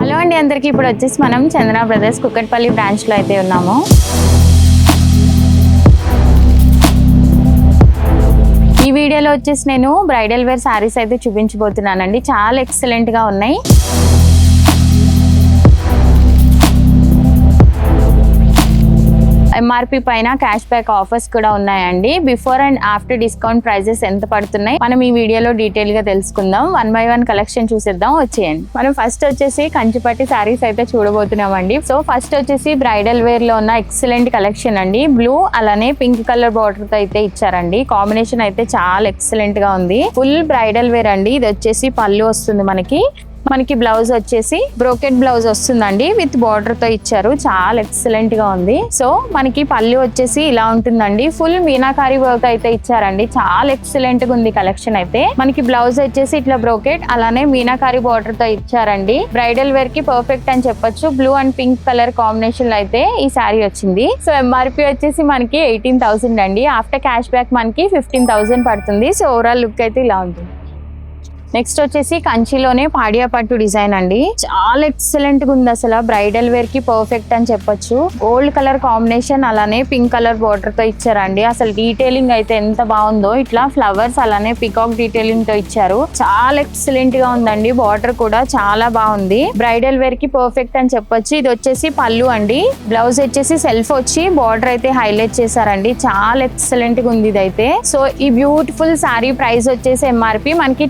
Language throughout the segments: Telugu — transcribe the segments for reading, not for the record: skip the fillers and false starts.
హలో అండి అందరికీ, ఇప్పుడు వచ్చేసి మనం చందన బ్రదర్స్ కుక్కట్పల్లి బ్రాంచ్లో అయితే ఉన్నాము. ఈ వీడియోలో వచ్చేసి నేను బ్రైడల్ వేర్ శారీస్ అయితే చూపించబోతున్నానండి. చాలా ఎక్సలెంట్గా ఉన్నాయి. ఎంఆర్పి పైన క్యాష్ బ్యాక్ ఆఫర్స్ కూడా ఉన్నాయండి. Before and after discount prices ఎంత పడుతున్నాయి మనం ఈ వీడియోలో డీటెయిల్ గా తెలుసుకుందాం. 1 by 1 కలెక్షన్ చూసేద్దాం, వచ్చేయండి. మనం ఫస్ట్ వచ్చేసి కంచిపట్టి శారీస్ అయితే చూడబోతున్నాం అండి. సో ఫస్ట్ వచ్చేసి బ్రైడల్ వేర్ లో ఉన్న ఎక్సలెంట్ కలెక్షన్ అండి. బ్లూ అలానే పింక్ కలర్ బార్డర్ తో అయితే ఇచ్చారండి. కాంబినేషన్ అయితే చాలా ఎక్సలెంట్ గా ఉంది. ఫుల్ బ్రైడల్ వేర్ అండి. ఇది వచ్చేసి పళ్ళు వస్తుంది మనకి బ్లౌజ్ వచ్చేసి బ్రోకెట్ బ్లౌజ్ వస్తుందండి. విత్ బార్డర్ తో ఇచ్చారు. చాలా ఎక్సలెంట్ గా ఉంది. సో మనకి పళ్ళు వచ్చేసి ఇలా ఉంటుందండి. ఫుల్ మీనాకారి వర్క్ అయితే ఇచ్చారండి. చాలా ఎక్సలెంట్ గా ఉంది కలెక్షన్ అయితే. మనకి బ్లౌజ్ వచ్చేసి ఇట్లా బ్రోకెట్ అలానే మీనాకారి బార్డర్ తో ఇచ్చారండి. బ్రైడల్ వేర్ కి పర్ఫెక్ట్ అని చెప్పొచ్చు. Blue and pink colour combination లో అయితే ఈ శారీ వచ్చింది. సో ఎంఆర్పి వచ్చేసి మనకి 18,000 అండి. ఆఫ్టర్ క్యాష్ బ్యాక్ మనకి 15,000 పడుతుంది. సో ఓవరాల్ లుక్ అయితే ఇలా ఉంటుంది. నెక్స్ట్ వచ్చేసి కంచిలోనే పాడియా పట్టు డిజైన్ అండి. చాలా ఎక్సలెంట్ గా ఉంది. అసలు బ్రైడల్ వేర్ కి పర్ఫెక్ట్ అని చెప్పొచ్చు. గోల్డ్ కలర్ కాంబినేషన్ అలానే పింక్ కలర్ బార్డర్ తో ఇచ్చారండి. అసలు డీటెయిలింగ్ అయితే ఎంత బాగుందో. ఇట్లా ఫ్లవర్స్ అలానే పికాక్ డీటెయిలింగ్ తో ఇచ్చారు. చాలా ఎక్సలెంట్ గా ఉందండి. బార్డర్ కూడా చాలా బాగుంది. బ్రైడల్ వేర్ కి పర్ఫెక్ట్ అని చెప్పొచ్చు. ఇది వచ్చేసి పళ్ళు అండి. బ్లౌజ్ వచ్చేసి సెల్ఫ్ వచ్చి బార్డర్ అయితే హైలైట్ చేశారండి. చాలా ఎక్సలెంట్ గా ఉంది ఇదైతే. సో ఈ బ్యూటిఫుల్ శారీ ప్రైస్ వచ్చేసి ఎంఆర్పి మనకి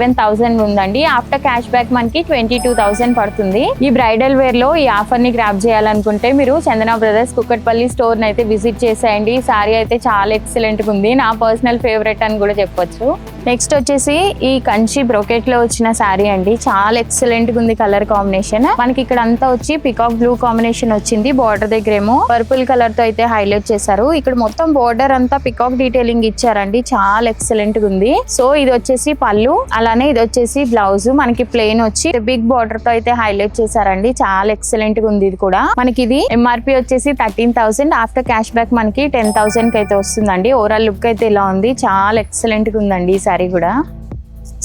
27,000 ఉందండి. ఆఫ్టర్ క్యాష్ బ్యాక్ మనకి 22,000 పడుతుంది. ఈ బ్రైడల్ వేర్ లో ఈ ఆఫర్ ని గ్రాప్ చేయాలనుకుంటే మీరు చందన బ్రదర్స్ కుక్కట్పల్లి స్టోర్ ని అయితే విజిట్ చేసేయండి. ఈ సారీ అయితే చాలా ఎక్సలెంట్ గా ఉంది. నా పర్సనల్ ఫేవరెట్ అని కూడా చెప్పొచ్చు. నెక్స్ట్ వచ్చేసి ఈ కంచి బ్రోకెట్ లో వచ్చిన శారీ అండి. చాలా ఎక్సలెంట్ గా ఉంది కలర్ కాంబినేషన్. మనకి ఇక్కడ అంతా వచ్చి పికాక్ బ్లూ కాంబినేషన్ వచ్చింది. బార్డర్ దగ్గర ఏమో పర్పుల్ కలర్ తో అయితే హైలైట్ చేశారు. ఇక్కడ మొత్తం బార్డర్ అంతా పికాక్ డీటెయిలింగ్ ఇచ్చారండి. చాలా ఎక్సలెంట్ గా ఉంది. సో ఇది వచ్చేసి పళ్ళు అలానే ఇది వచ్చేసి బ్లౌజ్ మనకి ప్లెయిన్ వచ్చి బిగ్ బార్డర్ తో అయితే హైలైట్ చేశారండి. చాలా ఎక్సలెంట్ గా ఉంది. ఇది కూడా మనకి ఇది ఎంఆర్పి వచ్చేసి 13,000. ఆఫ్టర్ క్యాష్ బ్యాక్ మనకి 10,000 కి అయితే వస్తుందండి. ఓవరాల్ లుక్ అయితే ఇలా ఉంది. చాలా ఎక్సలెంట్ గా ఉందండి ఈ సారీ కూడా.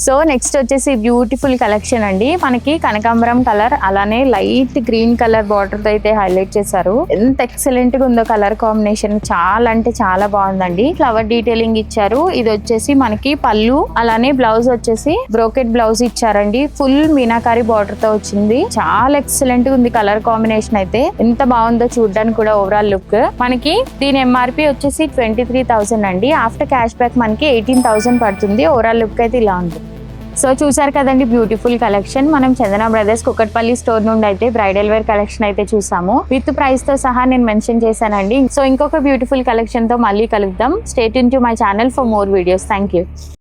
సో నెక్స్ట్ వచ్చేసి బ్యూటిఫుల్ కలెక్షన్ అండి. మనకి కనకాంబరం కలర్ అలానే లైట్ గ్రీన్ కలర్ బార్డర్ తో అయితే హైలైట్ చేశారు. ఎంత ఎక్సలెంట్ గా ఉందో కలర్ కాంబినేషన్. చాలా అంటే చాలా బాగుందండి. ఫ్లవర్ డీటెయిలింగ్ ఇచ్చారు. ఇది వచ్చేసి మనకి పళ్ళు అలానే బ్లౌజ్ వచ్చేసి బ్రోకెట్ బ్లౌజ్ ఇచ్చారండి. ఫుల్ మీనాకారి బార్డర్ తో వచ్చింది. చాలా ఎక్సలెంట్ గా ఉంది కలర్ కాంబినేషన్ అయితే. ఎంత బాగుందో చూడడానికి కూడా ఓవరాల్ లుక్. మనకి దీని ఎంఆర్పి వచ్చేసి 23,000 అండి. ఆఫ్టర్ క్యాష్ బ్యాక్ మనకి 18,000 పడుతుంది. ఓవరాల్ లుక్ అయితే ఇలా ఉంది. సో చూసారు కదండి బ్యూటిఫుల్ కలెక్షన్. మనం చందన బ్రదర్స్ కుక్కట్పల్లి స్టోర్ నుండి అయితే బ్రైడల్ వేర్ కలెక్షన్ అయితే చూసాము. విత్ ప్రైస్ తో సహా నేను మెన్షన్ చేశానండి. సో ఇంకొక బ్యూటిఫుల్ కలెక్షన్ తో మళ్ళీ కలుద్దాం. Stay tune to my channel for more videos. Thank you.